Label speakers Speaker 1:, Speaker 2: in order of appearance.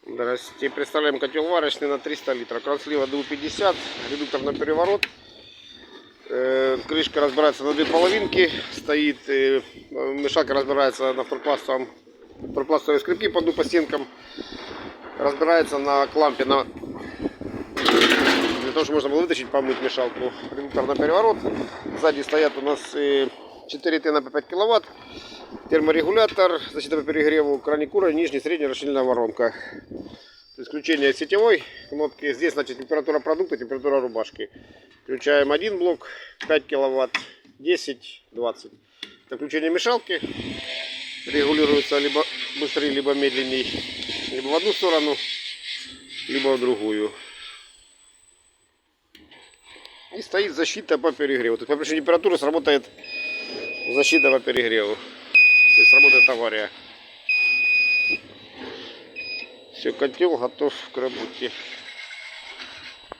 Speaker 1: Здрасте. Представляем котел варочный на 300 литров. Кран слива ДУ-50, редуктор на переворот. Крышка разбирается на две половинки. Стоит, мешалка разбирается на второпластовые скрипки по по стенкам. Разбирается на клампе, для того, чтобы можно было вытащить, помыть мешалку. Редуктор на переворот. Сзади стоят у нас 4 Т по 5 киловатт. Терморегулятор, защита по перегреву, краникура, нижняя, средняя расширенная воронка. Исключение сетевой кнопки. Здесь, значит, температура продукта, температура рубашки. Включаем один блок, 5 киловатт, 10, 20. Это включение мешалки. Регулируется либо быстрее, либо медленнее. Либо в одну сторону, либо в другую. И стоит защита по перегреву. То есть по повышению температуры сработает защита по перегреву. То есть сработает авария. Все, котел готов к работе.